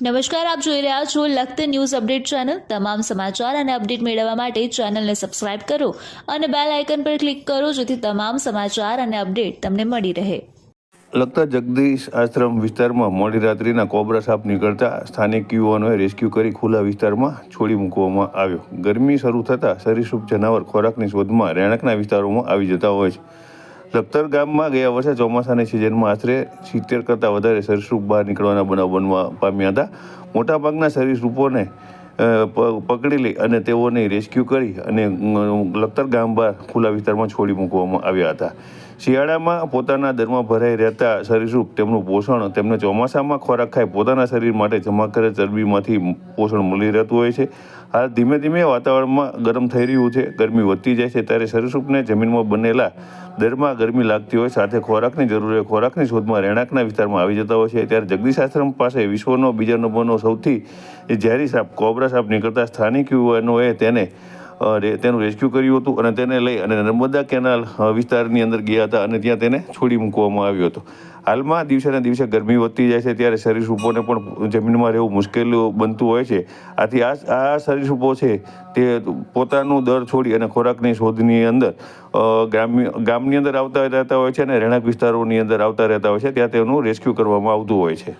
નમસ્કાર, આપ જોઈ રહ્યા છો લખત ન્યૂઝ અપડેટ ચેનલ। તમામ સમાચાર અને અપડેટ મેળવવા માટે ચેનલને સબસ્ક્રાઇબ કરો અને બેલ આઇકન પર ક્લિક કરો જેથી તમામ સમાચાર અને અપડેટ તમને મળી રહે। લખતર જગદીશ આશ્રમ વિસ્તારમાં મોડી રાત્રિના કોબરા સાપ નીકળતા સ્થાનિક યુવાનોએ રેસ્ક્યુ કરી ખુલ્લા વિસ્તારમાં છોડી મૂકવામાં આવ્યો। ગરમી શરૂ થતાં સરીસૃપ જનાવર ખોરાકની શોધમાં રહેણાંકના વિસ્તારોમાં આવી જતા હોય છે। લખતર ગામમાં ગયા વર્ષે ચોમાસાની સિઝનમાં આશરે 70 કરતાં વધારે સરીસૃપ બહાર નીકળવાના બનાવ બનવા પામ્યા હતા। મોટાભાગના સરીસૃપોને પકડી લઈ અને તેઓને રેસ્ક્યુ કરી અને લખતર ગામ બહાર ખુલ્લા વિસ્તારમાં છોડી મૂકવામાં આવ્યા હતા। શિયાળામાં પોતાના દરમાં ભરાઈ રહેતા સરીસૃપ તેમનું પોષણ તેમને ચોમાસામાં ખોરાક ખાઈ પોતાના શરીર માટે જમા કરેલ ચરબીમાંથી પોષણ મળી રહેતું હોય છે। હાલ ધીમે ધીમે વાતાવરણમાં ગરમ થઈ રહ્યું છે, ગરમી વધતી જાય છે, ત્યારે સરીસૃપને જમીનમાં બનેલા દરમાં ગરમી લાગતી હોય સાથે ખોરાકની જરૂર હોય, ખોરાકની શોધમાં રહેણાંકના વિસ્તારમાં આવી જતા હોય છે। ત્યારે જગદીશ આશ્રમ પાસે વિશ્વનો બીજા નંબરનો સૌથી ઝેરી સાપ કોબરા સાપ નીકળતા સ્થાનિક યુવાનોએ તેનું રેસ્ક્યુ કર્યું હતું અને તેને લઈ અને નર્મદા કેનાલ વિસ્તારની અંદર ગયા હતા અને ત્યાં તેને છોડી મૂકવામાં આવ્યો હતો। હાલમાં દિવસે ને દિવસે ગરમી વધતી જાય છે, ત્યારે સરીસૃપોને પણ જમીનમાં રહેવું મુશ્કેલ બનતું હોય છે। આથી આ સરીસૃપો છે તે પોતાનું દર છોડી અને ખોરાકની શોધની અંદર ગામની અંદર આવતા રહેતા હોય છે અને રહેણાંક વિસ્તારોની અંદર આવતા રહેતા હોય છે, ત્યાં તેનું રેસ્ક્યુ કરવામાં આવતું હોય છે।